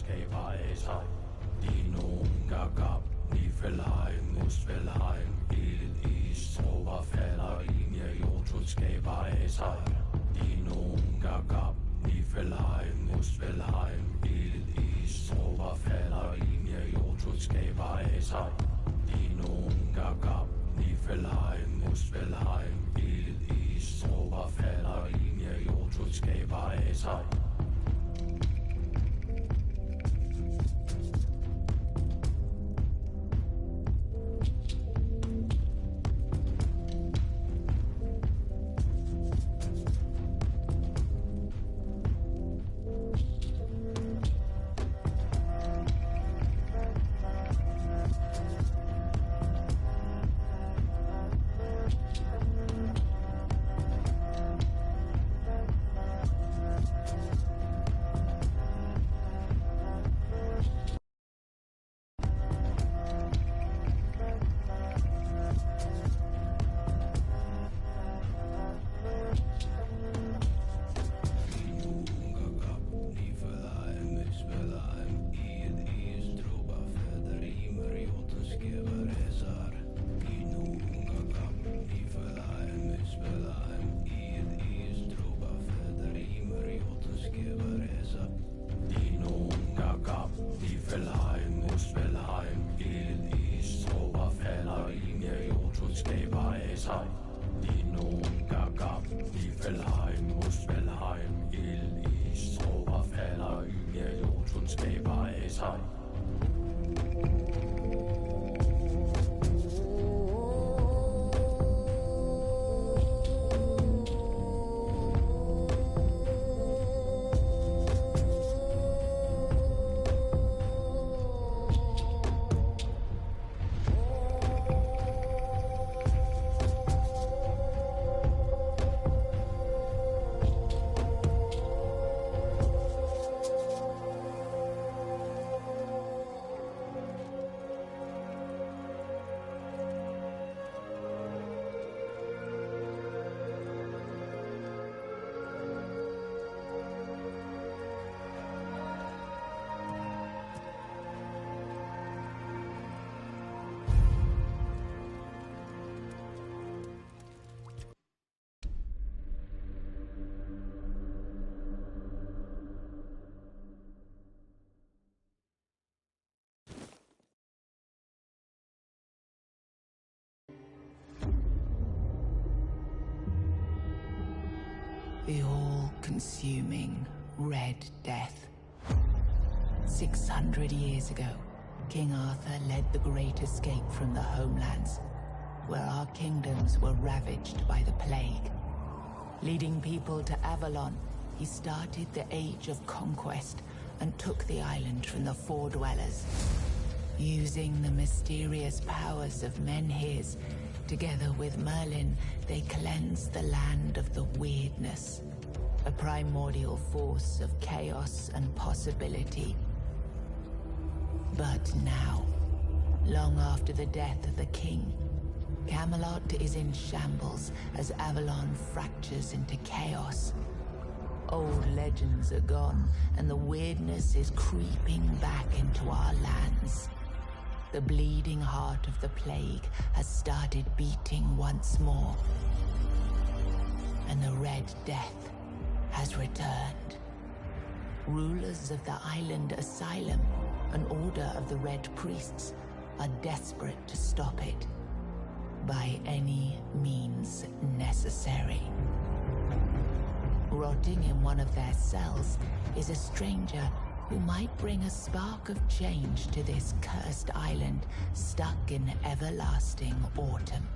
skaber af sig. De nogen gab, Nifelheim, Muspelheim, Ild, is, tråber falder ind i Jotun skaber af sig. De nogen gab, Nifelheim, Muspelheim, Ild, is, tråber falder ind i Jotun skaber af sig. De nogen gab, Nifelheim, Muspelheim, Ild, is, tråber falder ind i Jotun skaber af sig. The all-consuming Red Death. 600 years ago, King Arthur led the Great Escape from the homelands, where our kingdoms were ravaged by the plague. Leading people to Avalon, he started the Age of Conquest and took the island from the Four Dwellers. Using the mysterious powers of Menhirs, together with Merlin, they cleansed the land of the weirdness, a primordial force of chaos and possibility. But now, long after the death of the king, Camelot is in shambles as Avalon fractures into chaos. Old legends are gone, and the weirdness is creeping back into our lands. The bleeding heart of the plague has started beating once more. And the Red Death has returned. Rulers of the island Asylum, an order of the Red Priests, are desperate to stop it by any means necessary. Rotting in one of their cells is a stranger who might bring a spark of change to this cursed island stuck in everlasting autumn.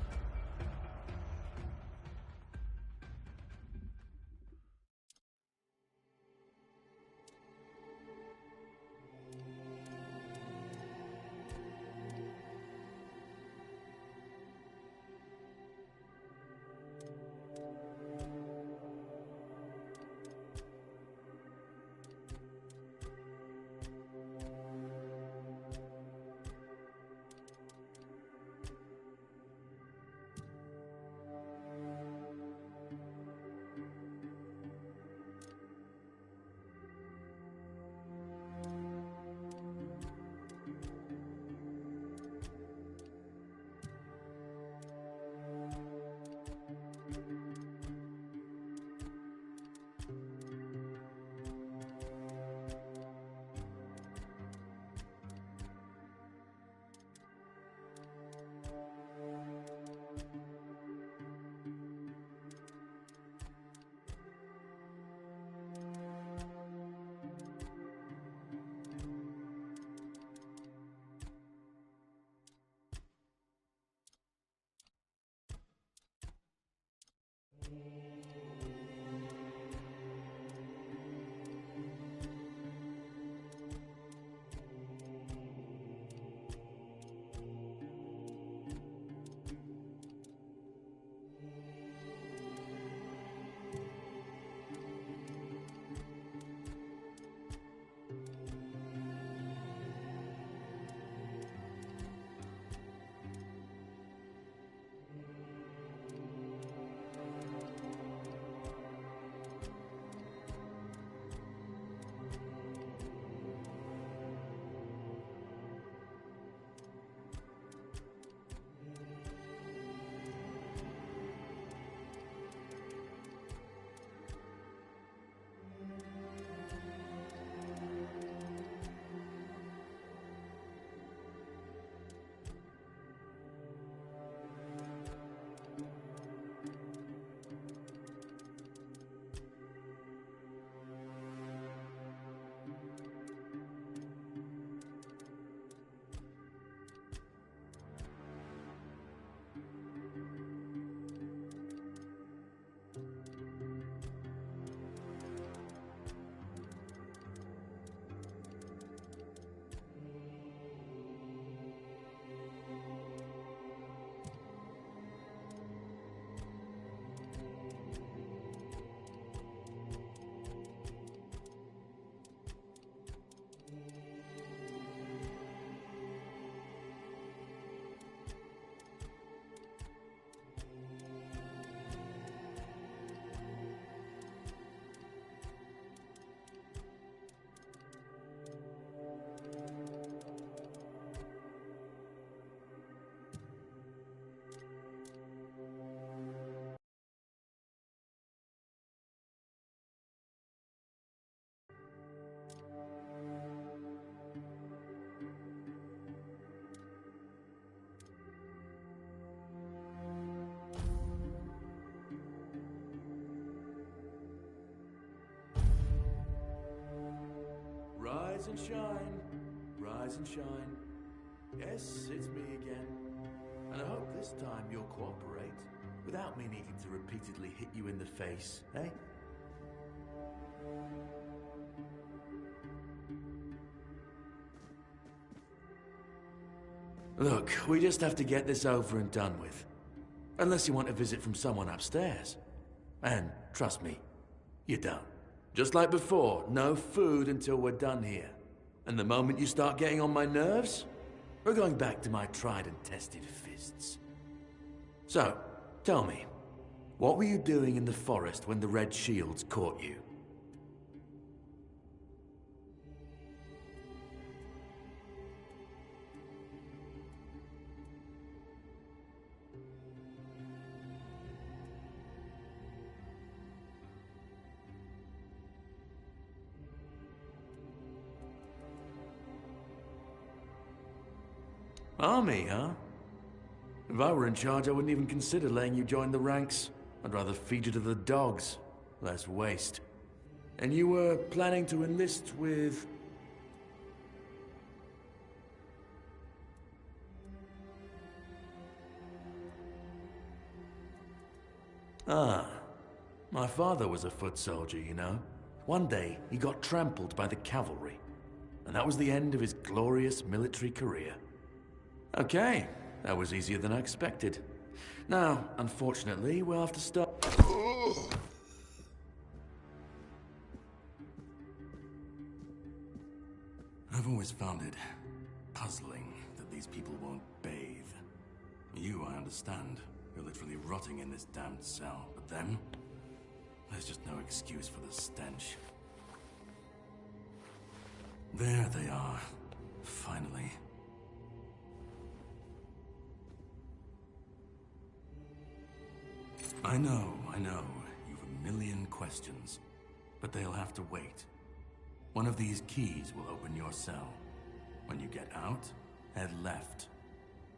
Rise and shine. Rise and shine. Yes, it's me again. And I hope this time you'll cooperate, without me needing to repeatedly hit you in the face, eh? Look, we just have to get this over and done with. Unless you want a visit from someone upstairs. And, trust me, you don't. Just like before, no food until we're done here. And the moment you start getting on my nerves, we're going back to my tried and tested fists. So, tell me, what were you doing in the forest when the Red Shields caught you? Army, huh? If I were in charge, I wouldn't even consider letting you join the ranks. I'd rather feed you to the dogs. Less waste. And you were planning to enlist with... Ah, my father was a foot soldier, you know. One day, he got trampled by the cavalry. And that was the end of his glorious military career. Okay, that was easier than I expected. Now, unfortunately, we'll have to start... I've always found it puzzling that these people won't bathe. You, I understand. You're literally rotting in this damned cell. But them? There's just no excuse for the stench. There they are. Finally. I know. You've a million questions. But they'll have to wait. One of these keys will open your cell. When you get out, head left.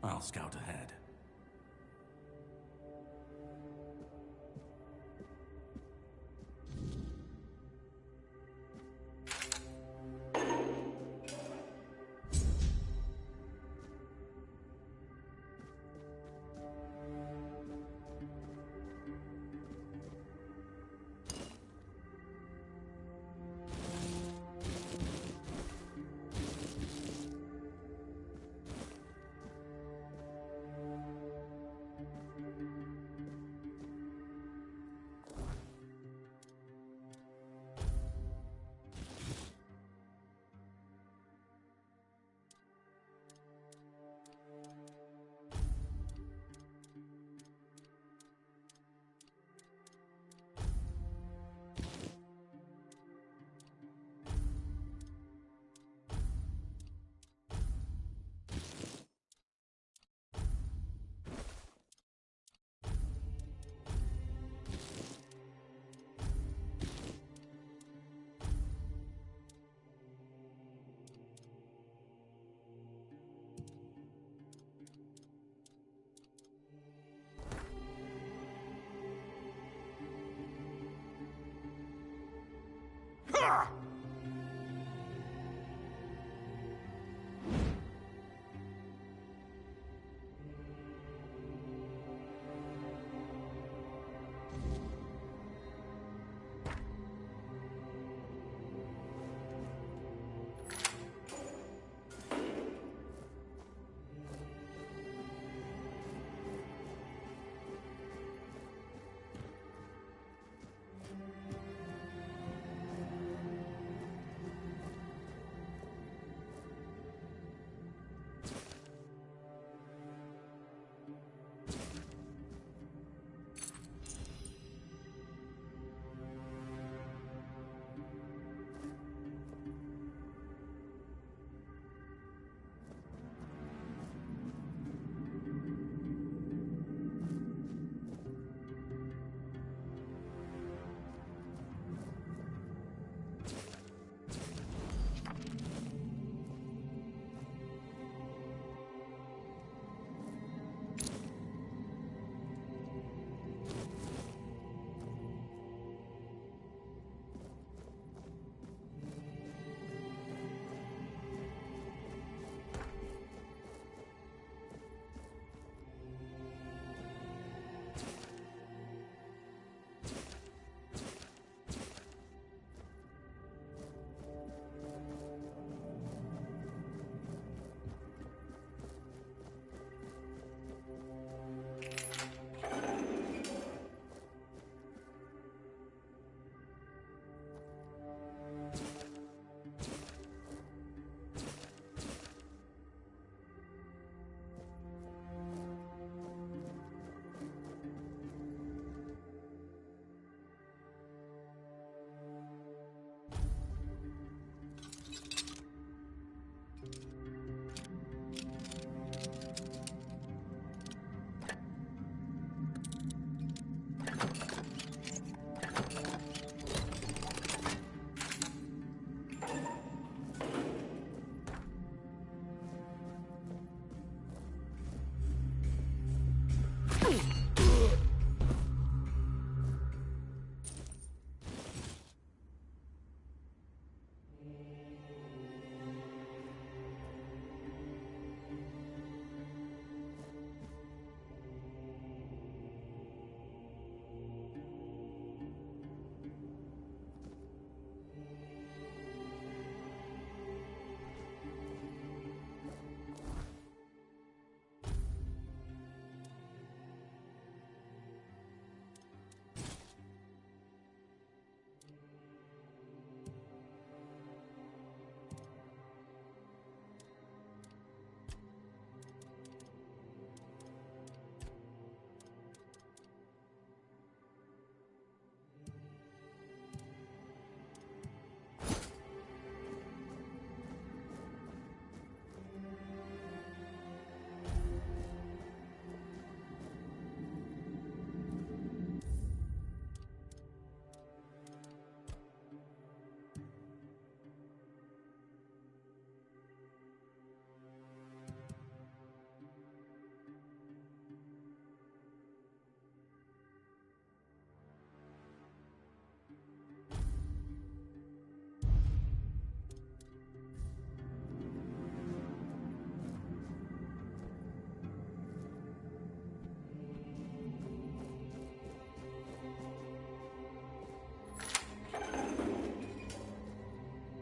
I'll scout ahead.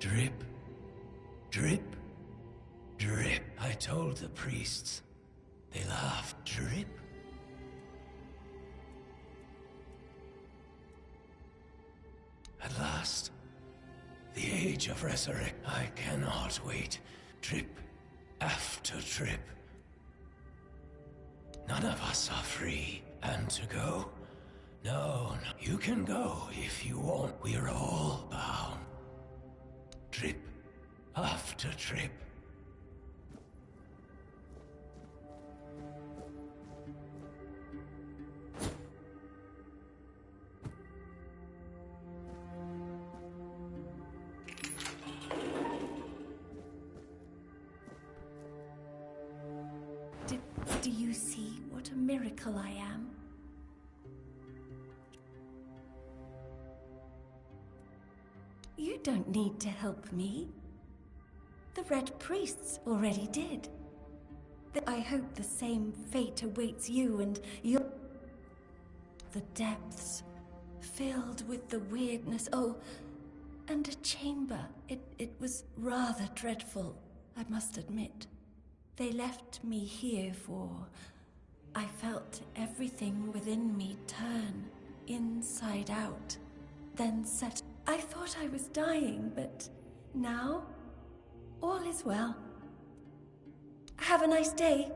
Drip, drip, drip. I told the priests. They laughed. Drip. At last, the age of resurrect. I cannot wait. Trip after trip. None of us are free. And to go? No, you can go if you want. We're all bound. Trip after trip. Do you see what a miracle I am? You don't need to help me. The Red Priests already did. I hope the same fate awaits you and your... The depths, filled with the weirdness. Oh, and a chamber. It was rather dreadful, I must admit. They left me here for... I felt everything within me turn inside out, then set... I thought I was dying, but now all is well. Have a nice day.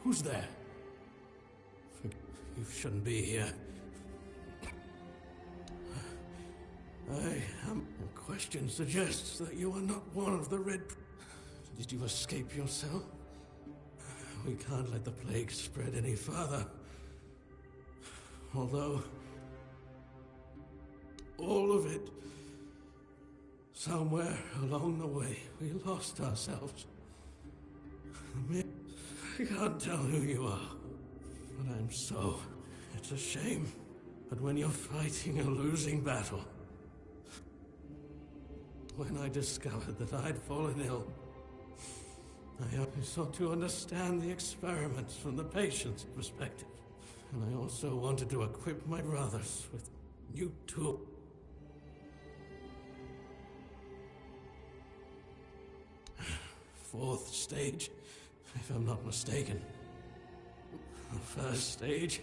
Who's there? You shouldn't be here. The question suggests that you are not one of the Red... Did you escape yourself? We can't let the plague spread any further. Although... all of it... somewhere along the way, we lost ourselves. I can't tell who you are, but I'm so... It's a shame. But when you're fighting a losing battle... When I discovered that I'd fallen ill, I sought to understand the experiments from the patient's perspective. And I also wanted to equip my brothers with new tools. Fourth stage, if I'm not mistaken. The first stage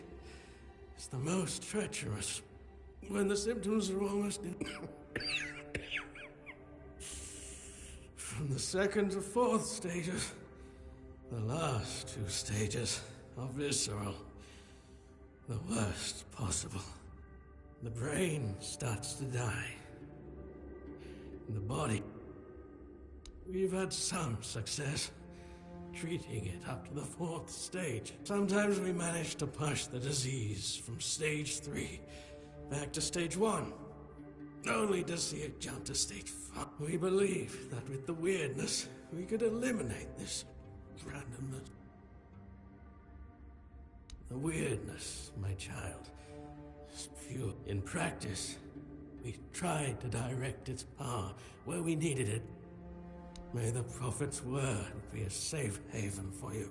is the most treacherous, when the symptoms are almost in... From the second to fourth stages, the last two stages are visceral, the worst possible. The brain starts to die, and the body... We've had some success treating it up to the fourth stage. Sometimes we manage to push the disease from stage 3 back to stage 1, only to see it jump to stage 5. We believe that with the weirdness, we could eliminate this randomness. The weirdness, my child, is pure. In practice, we tried to direct its power where we needed it. May the Prophet's word be a safe haven for you.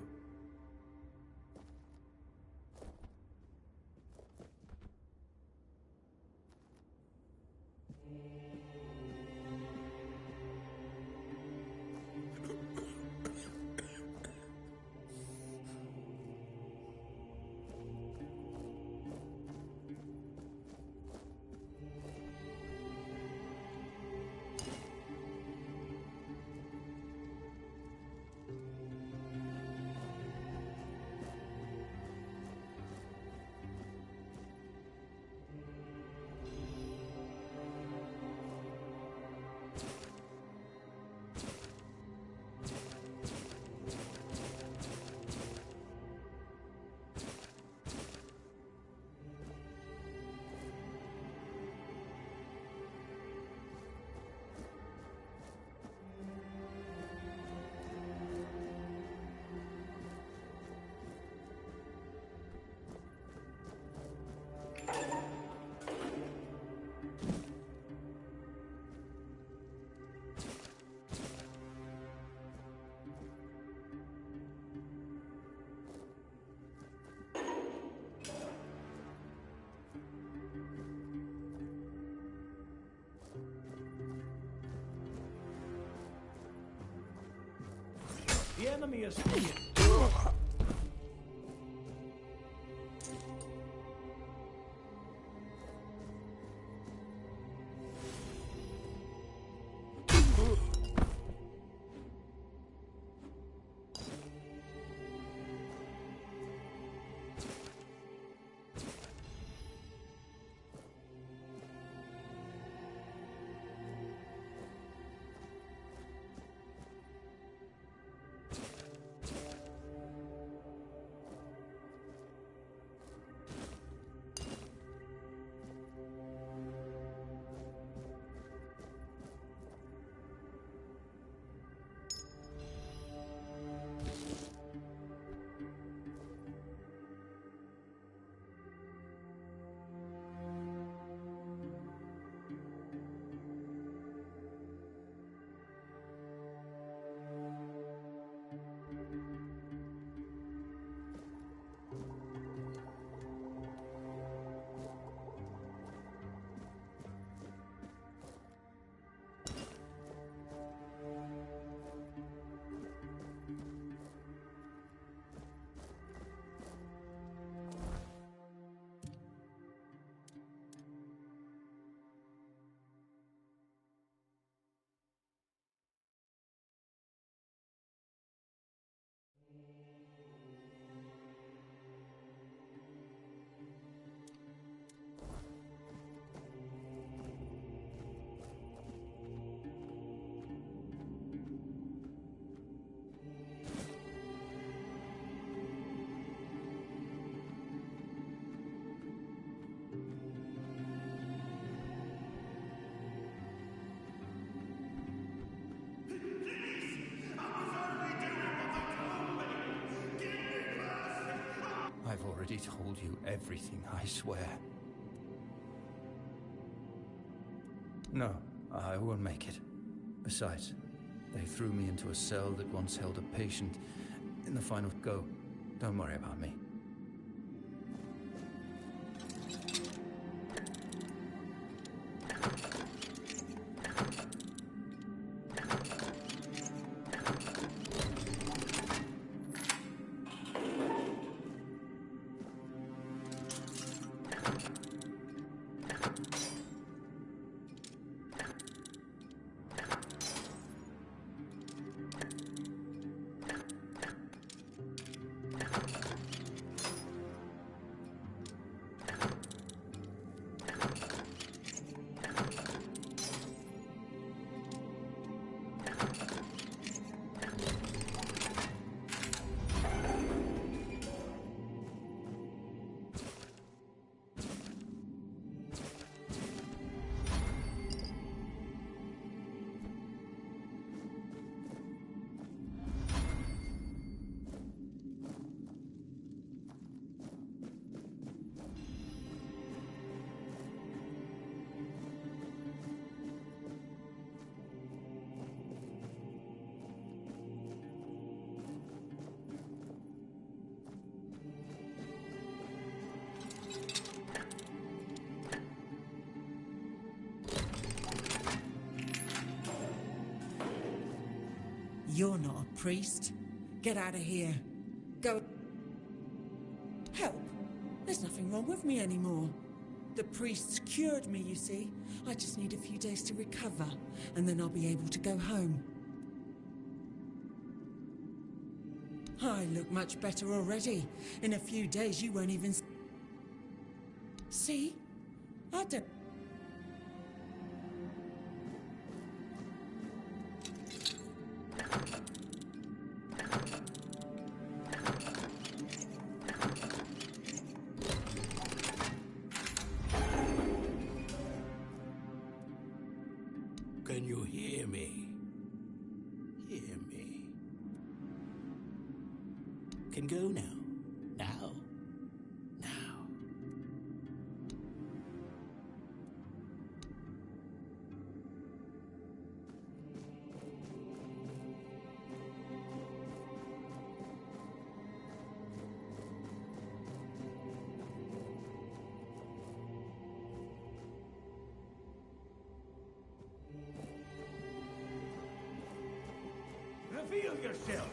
The enemy is here. already told you everything, I swear. No, I won't make it. Besides, they threw me into a cell that once held a patient in the final go. Don't worry about me. You're not a priest. Get out of here. Go. Help. There's nothing wrong with me anymore. The priests cured me, you see. I just need a few days to recover, and then I'll be able to go home. I look much better already. In a few days, you won't even... See? I don't... Can you hear me? Hear me. Can go now. Now. Now. Reveal yourself!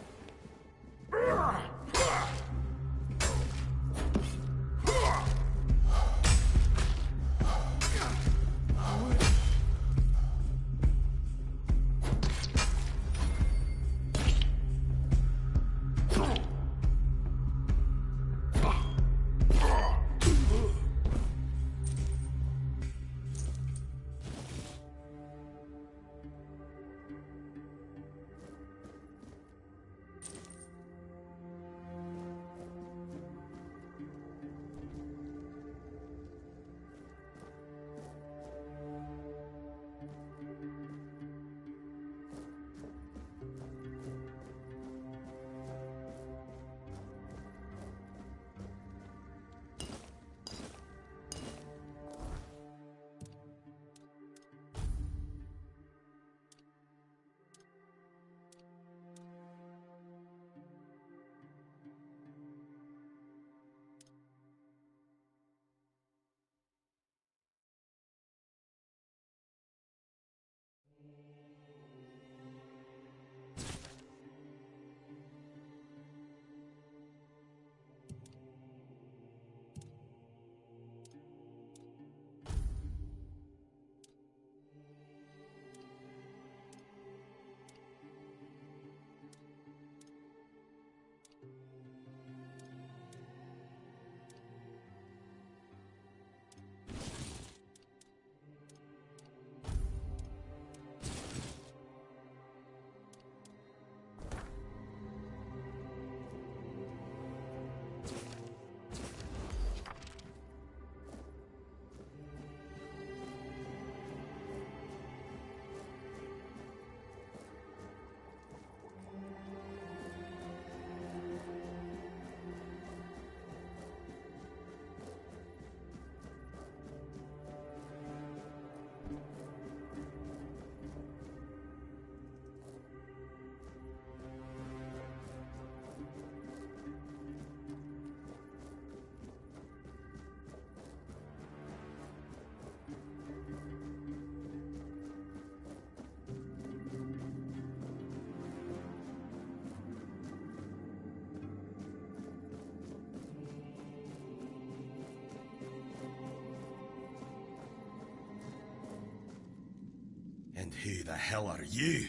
Who the hell are you?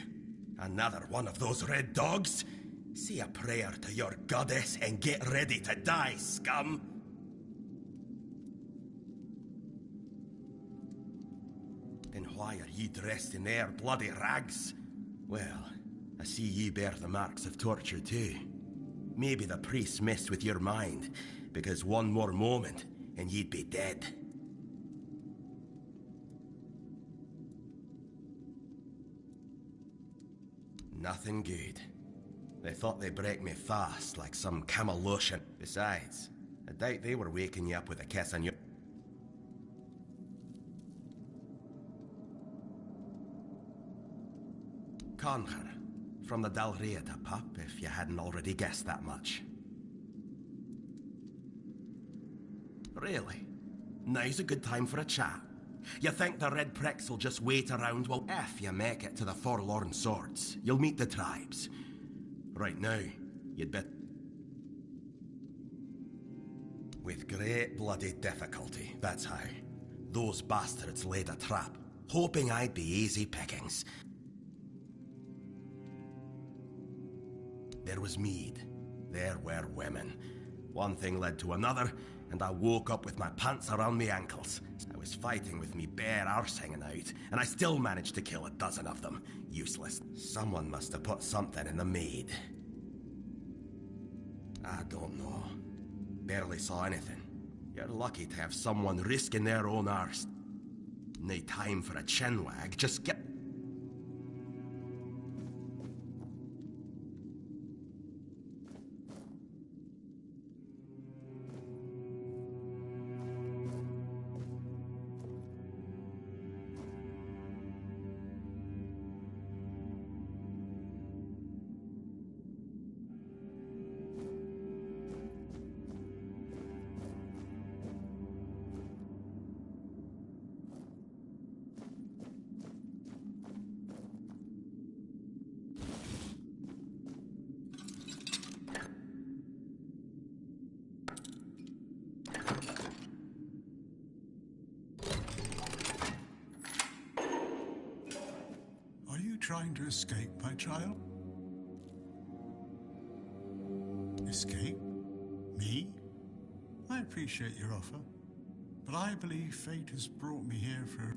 Another one of those red dogs? Say a prayer to your goddess and get ready to die, scum! Then why are you dressed in their bloody rags? Well, I see you bear the marks of torture too. Maybe the priests messed with your mind, because one more moment and you'd be dead. Nothing good. They thought they'd break me fast, like some Camelocian. Besides, I doubt they were waking you up with a kiss on your... Conher, from the Dalrieta pup, if you hadn't already guessed that much. Really? Now's a good time for a chat. You think the red pricks will just wait around? Well, if you make it to the Forlorn Swords, you'll meet the tribes. Right now, you'd bet... With great bloody difficulty, that's how. Those bastards laid a trap, hoping I'd be easy pickings. There was mead. There were women. One thing led to another, and I woke up with my pants around my ankles. I was fighting with me bare arse hanging out, and I still managed to kill a dozen of them. Useless. Someone must have put something in the mead. I don't know. Barely saw anything. You're lucky to have someone risking their own arse. No time for a chinwag, just get... Trying to escape, my child? Escape? Me? I appreciate your offer, but I believe fate has brought me here for...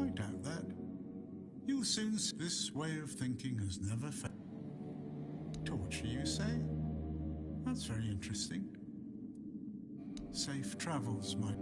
I doubt that. You'll soon see this way of thinking has never failed. Torture, you say? That's very interesting. Safe travels, my...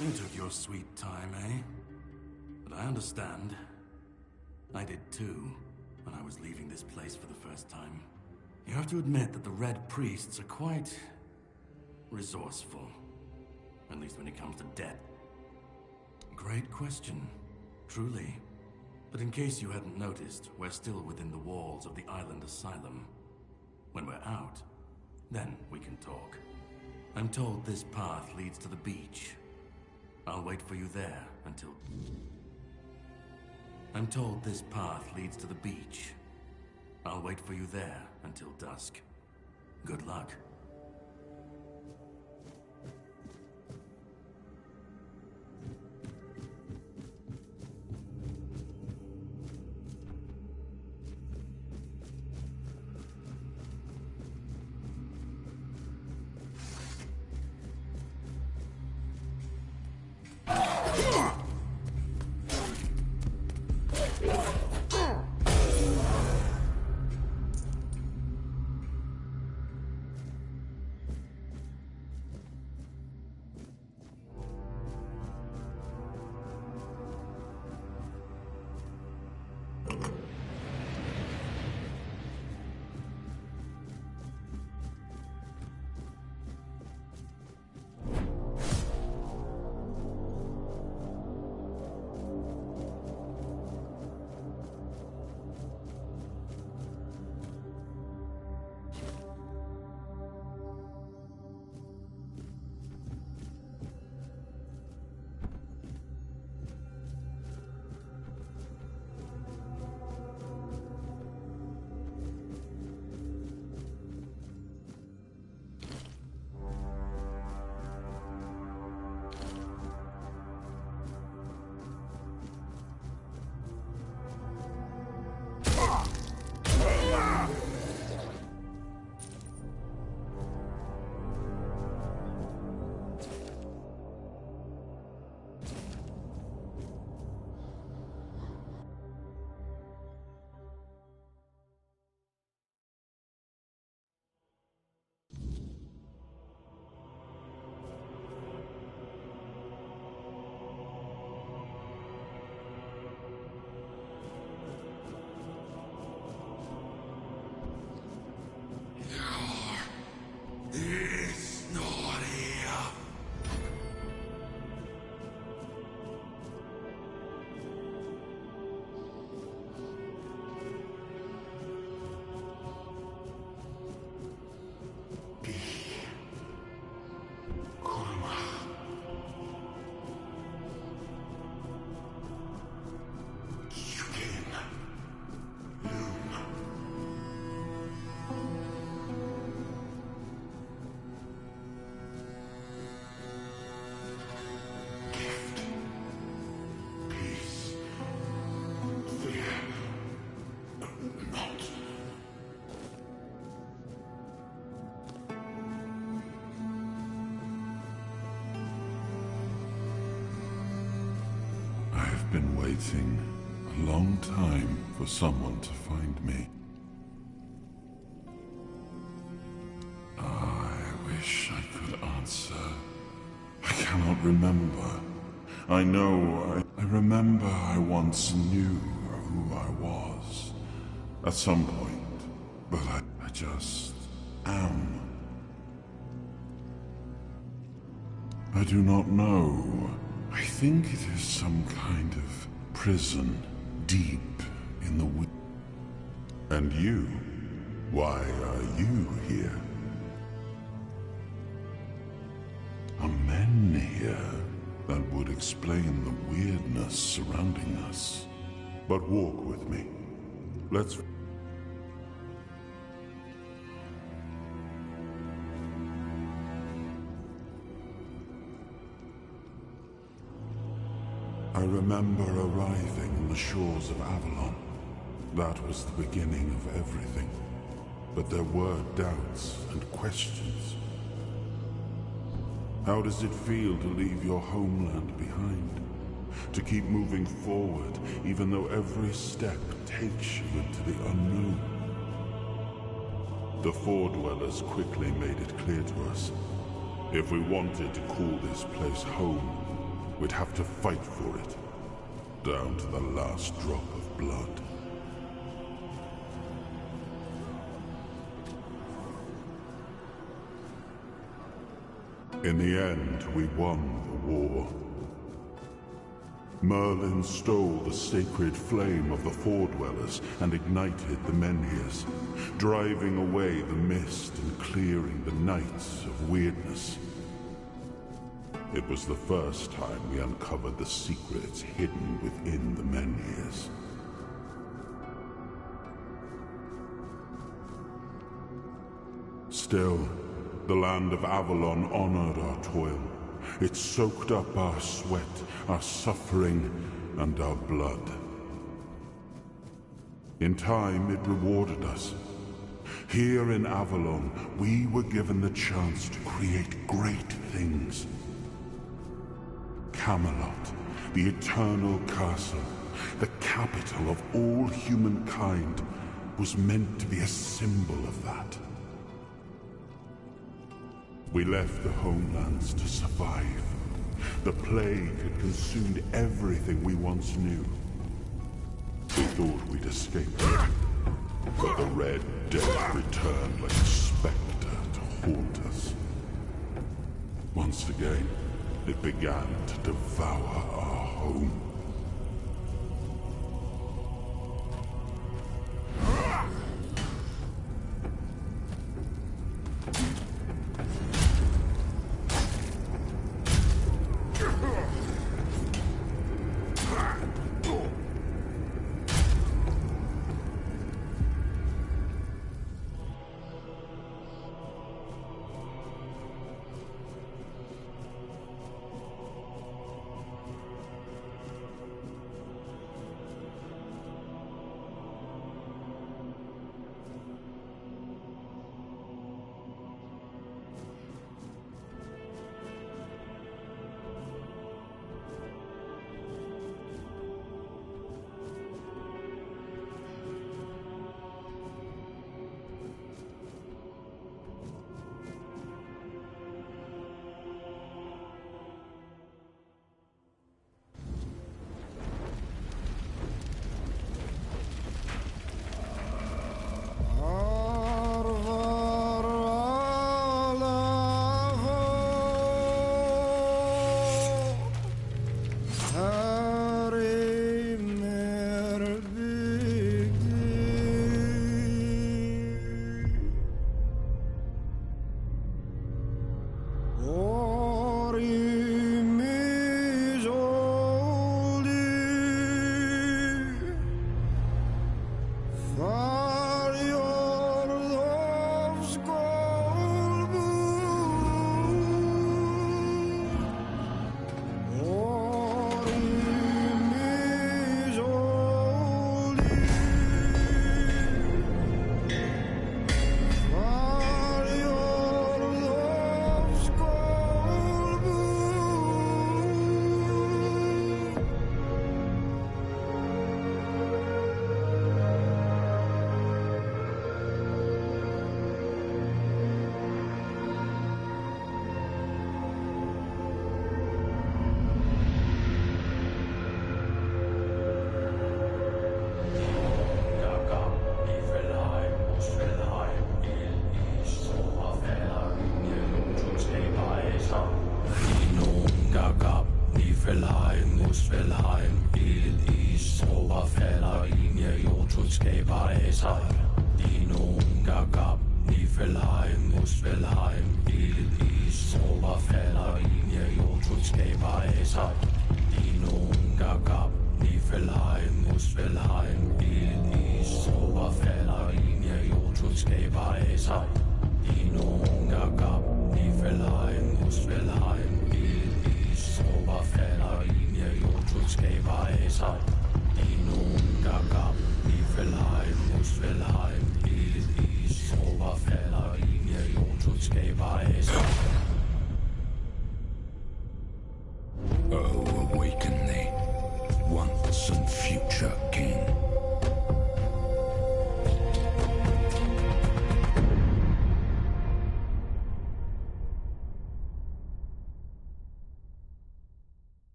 You took your sweet time, eh? But I understand. I did too, when I was leaving this place for the first time. You have to admit that the Red Priests are quite resourceful. At least when it comes to death. Great question, truly. But in case you hadn't noticed, we're still within the walls of the island asylum. When we're out, then we can talk. I'm told this path leads to the beach. I'll wait for you there until... I'm told this path leads to the beach. I'll wait for you there until dusk. Good luck. Been waiting a long time for someone to find me. I wish I could answer. I cannot remember. I know, I remember I once knew who I was. At some point, but I just am. I do not know. I think it is some kind of prison deep in the wind. And you? Why are you here? Are men here? That would explain the weirdness surrounding us. But walk with me. Let's... I remember arriving on the shores of Avalon. That was the beginning of everything. But there were doubts and questions. How does it feel to leave your homeland behind? To keep moving forward, even though every step takes you into the unknown? The Four Dwellers quickly made it clear to us. If we wanted to call this place home, we'd have to fight for it, down to the last drop of blood. In the end, we won the war. Merlin stole the sacred flame of the Foredwellers and ignited the Menhirs, driving away the mist and clearing the nights of weirdness. It was the first time we uncovered the secrets hidden within the Menhirs. Still, the land of Avalon honored our toil. It soaked up our sweat, our suffering, and our blood. In time, it rewarded us. Here in Avalon, we were given the chance to create great things. Camelot, the eternal castle, the capital of all humankind, was meant to be a symbol of that. We left the homelands to survive. The plague had consumed everything we once knew. We thought we'd escaped it, but the Red Death returned like a specter to haunt us. Once again, it began to devour our home. Oh, awaken thee, once and future king.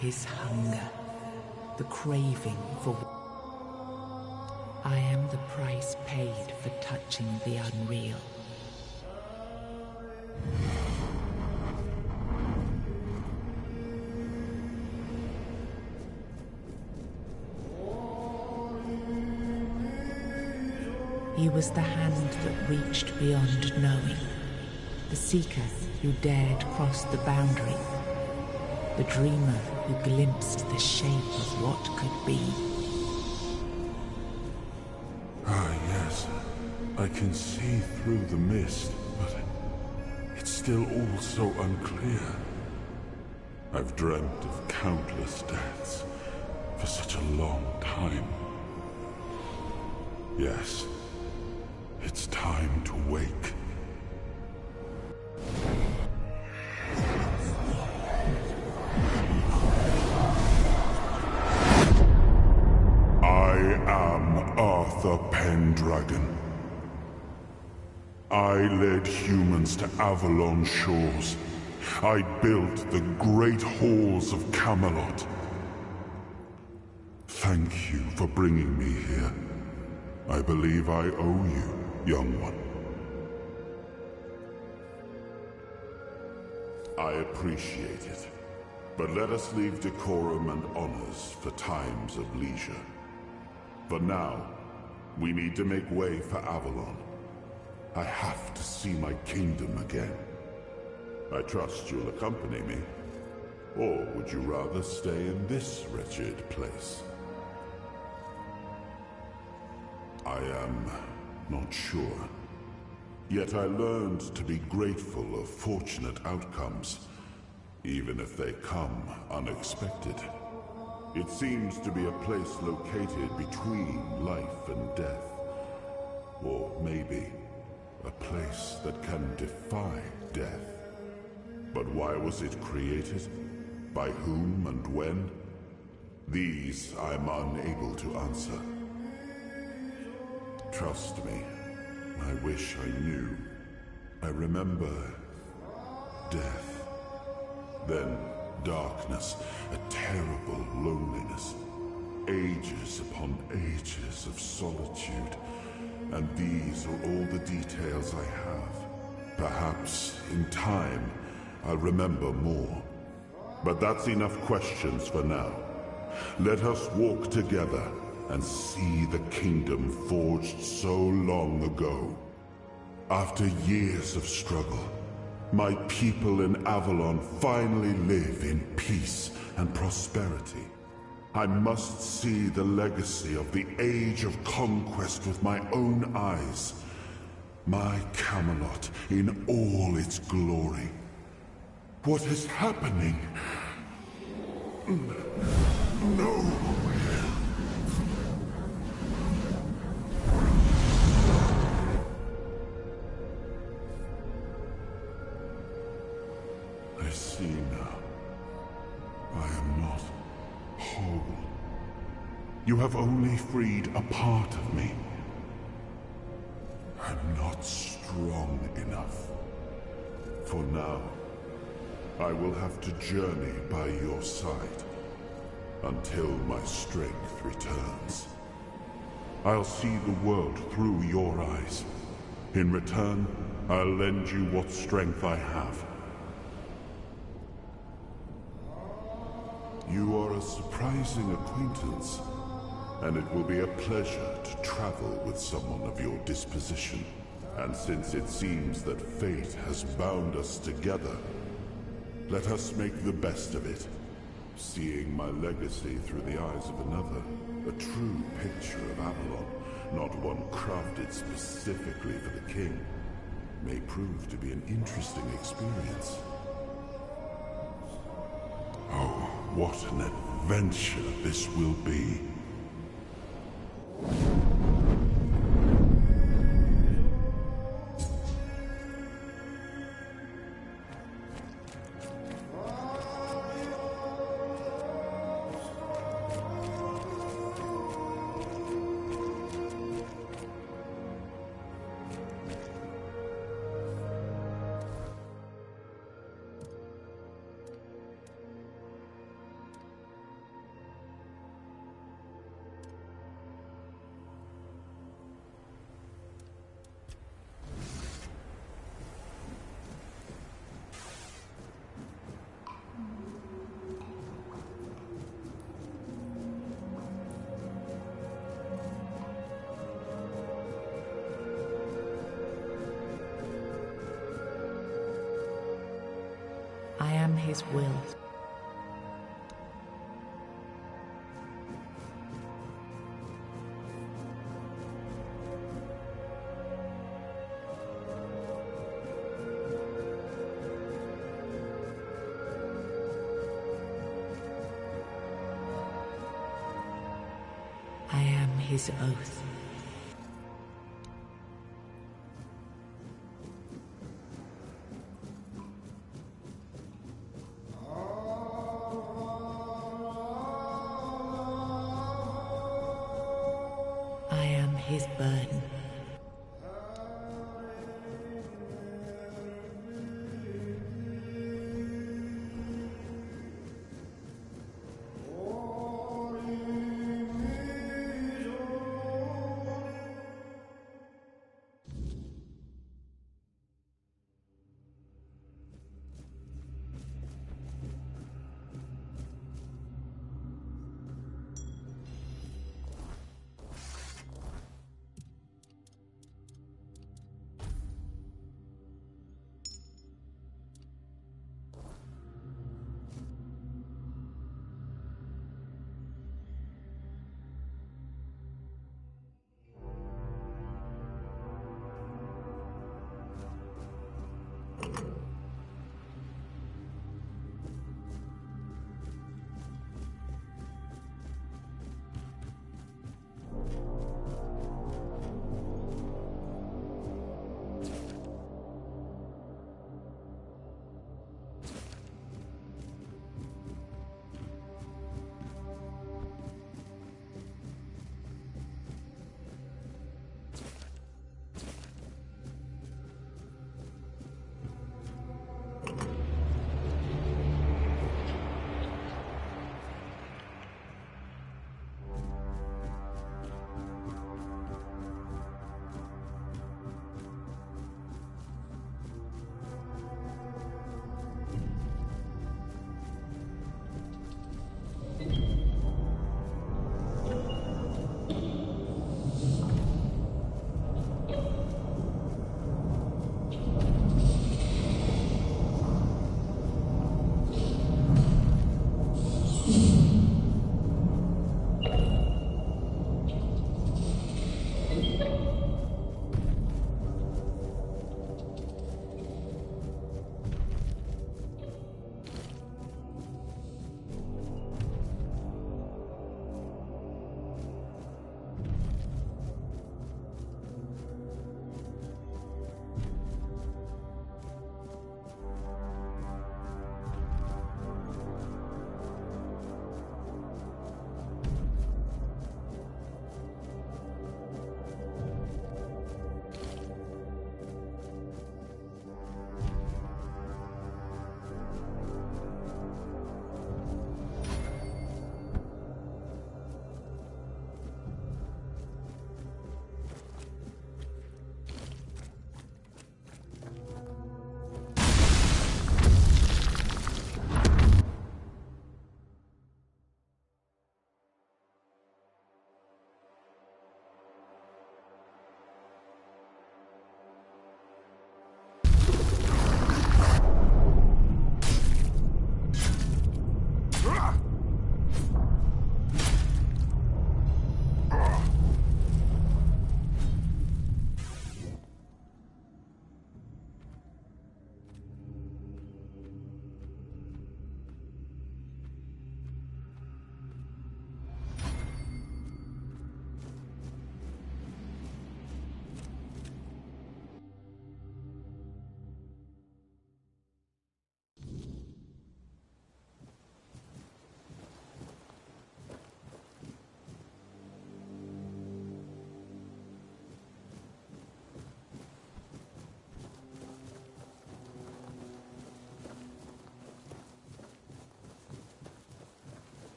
his hunger, the craving for... I am the price paid for touching the unreal. He was the hand that reached beyond knowing, the seeker who dared cross the boundary, the dreamer who glimpsed the shape of what could be. Ah, yes. I can see through the mist, but it's still all so unclear. I've dreamt of countless deaths for such a long time. Yes, it's time to wake. Arthur Pendragon. I led humans to Avalon shores. I built the great halls of Camelot. Thank you for bringing me here. I believe I owe you, young one. I appreciate it, but let us leave decorum and honors for times of leisure. For now, we need to make way for Avalon. I have to see my kingdom again. I trust you'll accompany me. Or would you rather stay in this wretched place? I am not sure. Yet I learned to be grateful of fortunate outcomes, even if they come unexpected. It seems to be a place located between life and death. Or maybe a place that can defy death. But why was it created? By whom and when? These I'm unable to answer. Trust me, I wish I knew. I remember death. Then darkness, a terrible loneliness. Ages upon ages of solitude. And these are all the details I have. Perhaps, in time, I'll remember more. But that's enough questions for now. Let us walk together and see the kingdom forged so long ago. After years of struggle, my people in Avalon finally live in peace and prosperity. I must see the legacy of the Age of Conquest with my own eyes. My Camelot in all its glory. What is happening? No! I see now. I am not whole. You have only freed a part of me. I'm not strong enough. For now, I will have to journey by your side until my strength returns. I'll see the world through your eyes. In return, I'll lend you what strength I have. You are a surprising acquaintance, and it will be a pleasure to travel with someone of your disposition. And since it seems that fate has bound us together, let us make the best of it. Seeing my legacy through the eyes of another, a true picture of Avalon, not one crafted specifically for the king, may prove to be an interesting experience. Oh, what an adventure this will be. am his will. I am his oath. I am his burden.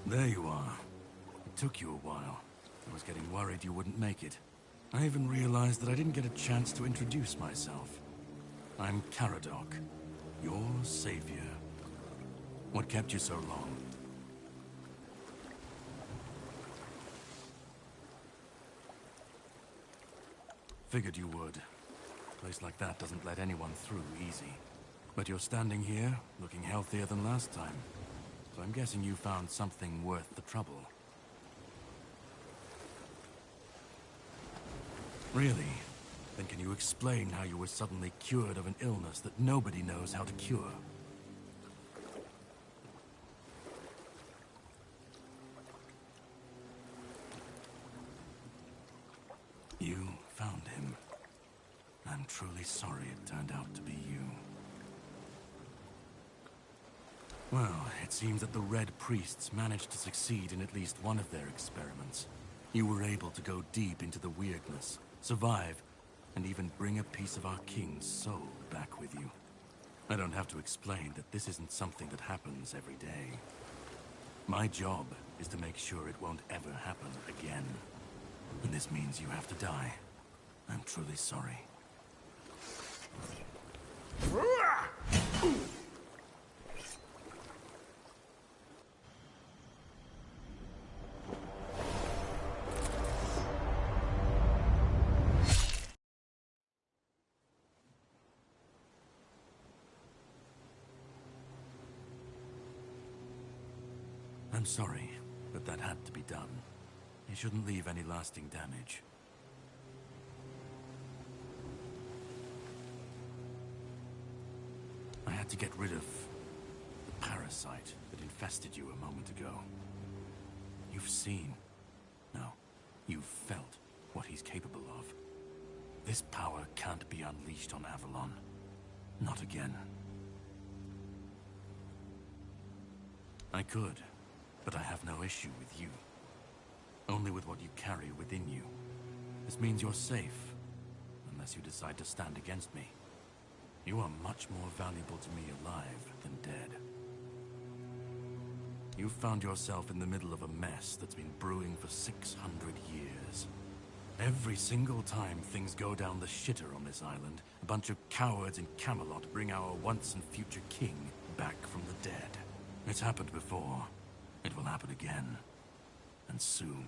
There you are. It took you a while. I was getting worried you wouldn't make it. I even realized that I didn't get a chance to introduce myself. I'm Caradoc, your savior. What kept you so long? Figured you would. A place like that doesn't let anyone through easy. But you're standing here, looking healthier than last time. So I'm guessing you found something worth the trouble. Really? Then can you explain how you were suddenly cured of an illness that nobody knows how to cure? You found him. I'm truly sorry it turned out to be you. Well, it seems that the Red Priests managed to succeed in at least one of their experiments. You were able to go deep into the weirdness, survive, and even bring a piece of our king's soul back with you. I don't have to explain that this isn't something that happens every day. My job is to make sure it won't ever happen again. And this means you have to die. I'm truly sorry. I'm sorry, but that had to be done. It shouldn't leave any lasting damage. I had to get rid of the parasite that infested you a moment ago. You've seen, no, you've felt what he's capable of. This power can't be unleashed on Avalon. Not again. I could, but I have no issue with you. Only with what you carry within you. This means you're safe, unless you decide to stand against me. You are much more valuable to me alive than dead. You've found yourself in the middle of a mess that's been brewing for 600 years. Every single time things go down the shitter on this island, a bunch of cowards in Camelot bring our once and future king back from the dead. It's happened before. It will happen again. And soon.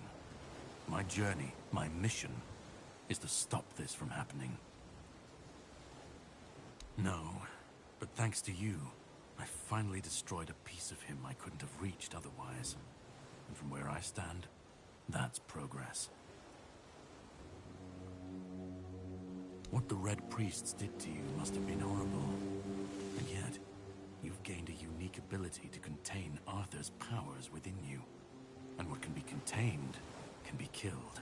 My journey, my mission, is to stop this from happening. No, but thanks to you, I finally destroyed a piece of him I couldn't have reached otherwise. And from where I stand, that's progress. What the Red Priests did to you must have been horrible. And yet, you've gained a unique ability to contain Arthur's powers within you. And what can be contained can be killed.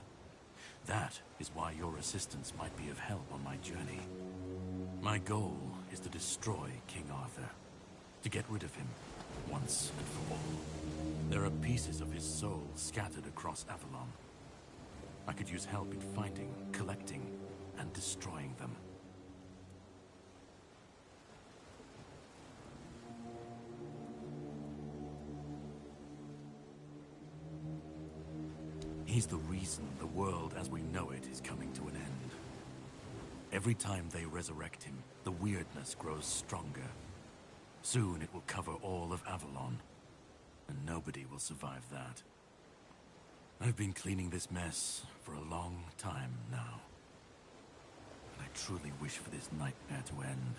That is why your assistance might be of help on my journey. My goal is to destroy King Arthur. To get rid of him, once and for all. There are pieces of his soul scattered across Avalon. I could use help in finding, collecting, and destroying them. He's the reason the world as we know it is coming to an end. Every time they resurrect him, the weirdness grows stronger. Soon it will cover all of Avalon, and nobody will survive that. I've been cleaning this mess for a long time now. And I truly wish for this nightmare to end.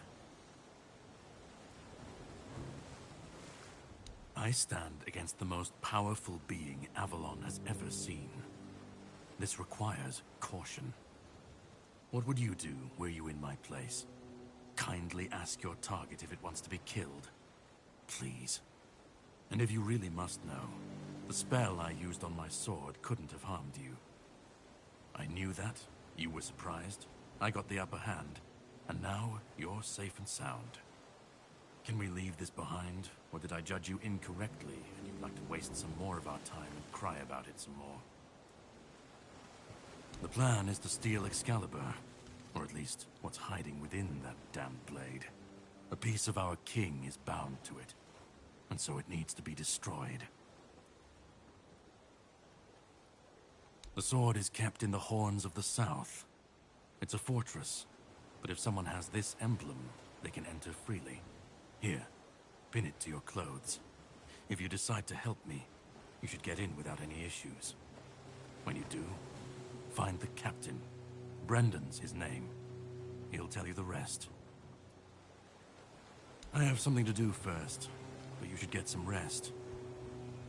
I stand against the most powerful being Avalon has ever seen. This requires caution. What would you do were you in my place? Kindly ask your target if it wants to be killed. Please. And if you really must know, the spell I used on my sword couldn't have harmed you. I knew that. You were surprised. I got the upper hand. And now you're safe and sound. Can we leave this behind, or did I judge you incorrectly, and you'd like to waste some more of our time and cry about it some more? The plan is to steal Excalibur, or at least what's hiding within that damned blade. A piece of our king is bound to it, and so it needs to be destroyed. The sword is kept in the Horns of the South. It's a fortress, but if someone has this emblem, they can enter freely. Here, pin it to your clothes. If you decide to help me, you should get in without any issues. When you do, find the captain. Brendan's his name. He'll tell you the rest. I have something to do first, but you should get some rest.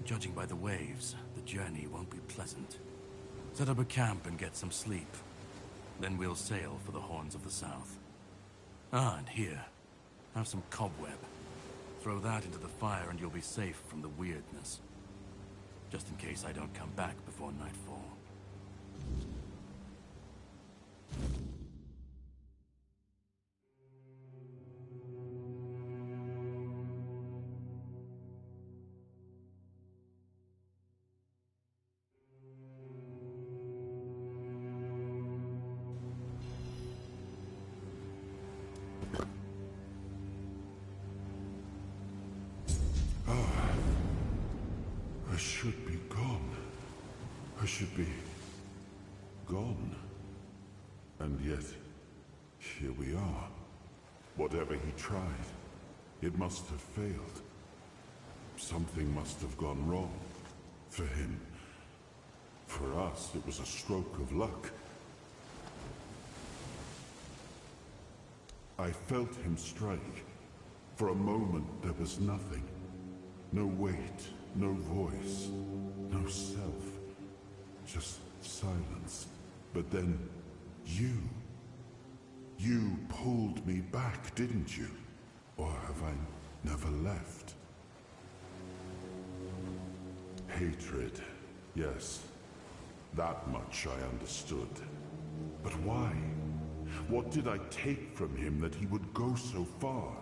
Judging by the waves, the journey won't be pleasant. Set up a camp and get some sleep. Then we'll sail for the Horns of the South. Ah, and here, have some cobweb. Throw that into the fire and you'll be safe from the weirdness. Just in case I don't come back before nightfall. I should be gone. I should be gone. And yet, here we are. Whatever he tried, it must have failed. Something must have gone wrong. For him. For us, it was a stroke of luck. I felt him strike. For a moment, there was nothing. No weight, no voice, no self. Just silence. But then, you pulled me back, didn't you? Or have I never left? Hatred, yes. That much I understood. But why? What did I take from him that he would go so far?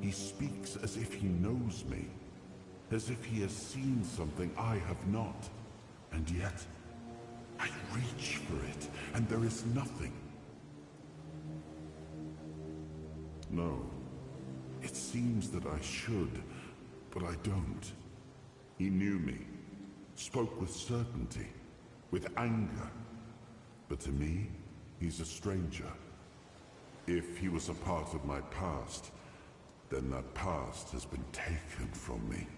He speaks as if he knows me. As if he has seen something I have not. And yet, I reach for it, and there is nothing. No. It seems that I should, but I don't. He knew me, spoke with certainty, with anger. But to me, he's a stranger. If he was a part of my past, then that past has been taken from me.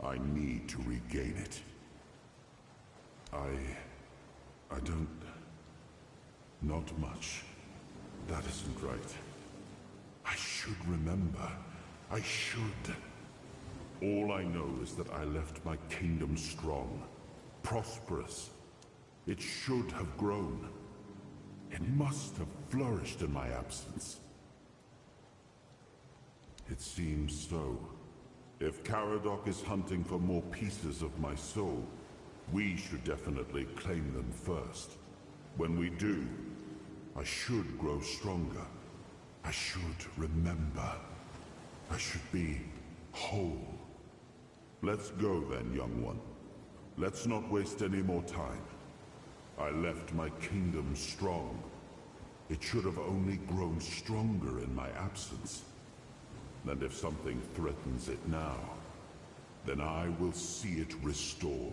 I need to regain it. I don't... Not much. That isn't right. I should remember. I should. All I know is that I left my kingdom strong, prosperous. It should have grown. It must have flourished in my absence. It seems so. If Caradoc is hunting for more pieces of my soul, we should definitely claim them first. When we do, I should grow stronger. I should remember. I should be whole. Let's go then, young one. Let's not waste any more time. I left my kingdom strong. It should have only grown stronger in my absence. And if something threatens it now, then I will see it restored.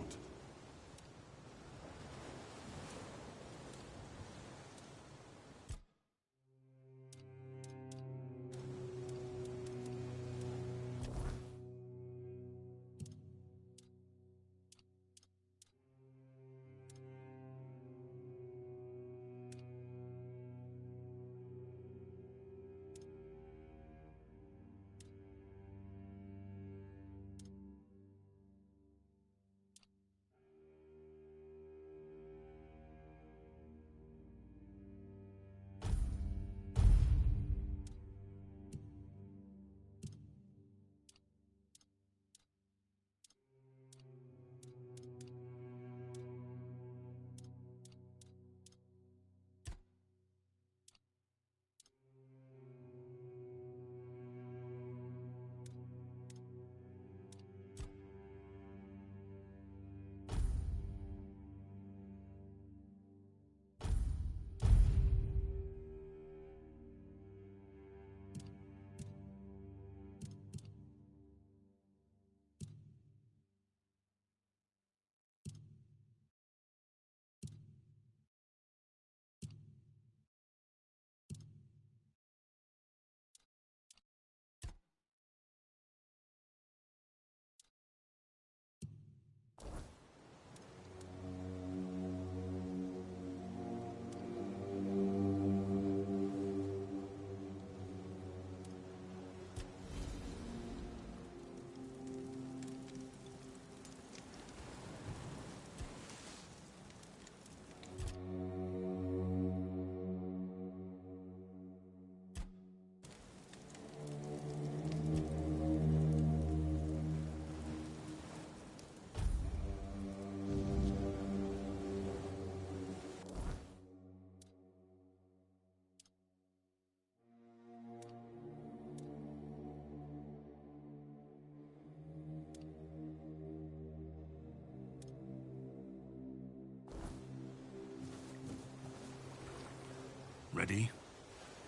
ready,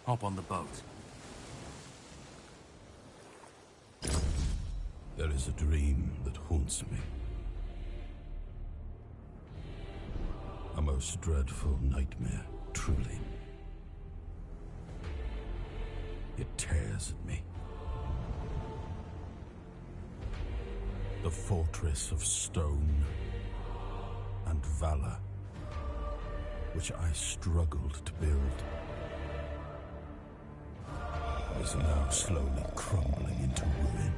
hop on the boat. There is a dream that haunts me. A most dreadful nightmare, truly. It tears at me. The fortress of stone and valor, which I struggled to build, is now slowly crumbling into ruin.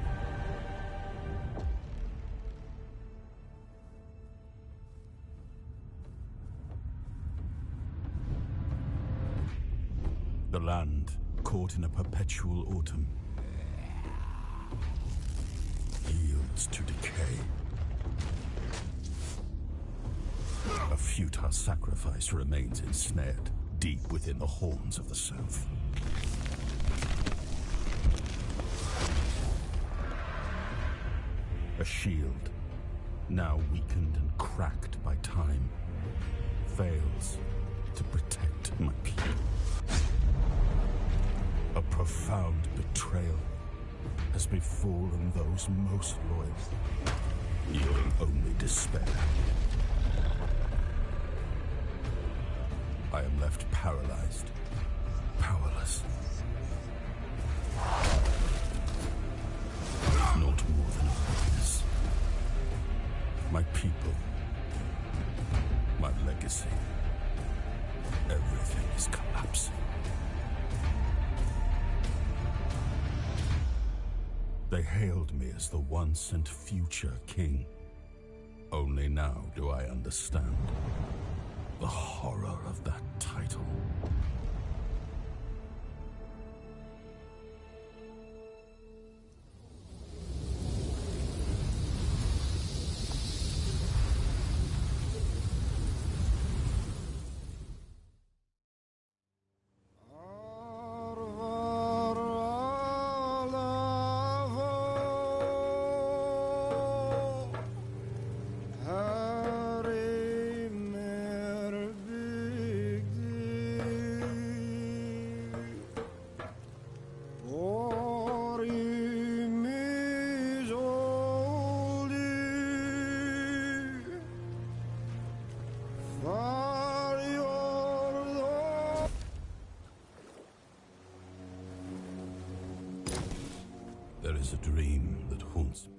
The land, caught in a perpetual autumn, yields to decay. A futile sacrifice remains ensnared deep within the horns of the South. A shield, now weakened and cracked by time, fails to protect my people. A profound betrayal has befallen those most loyal, yielding only despair. I am left paralyzed, powerless. Not more than a witness. My people, my legacy, everything is collapsing. They hailed me as the once and future king. Only now do I understand the horror of that title. There is a dream that haunts me.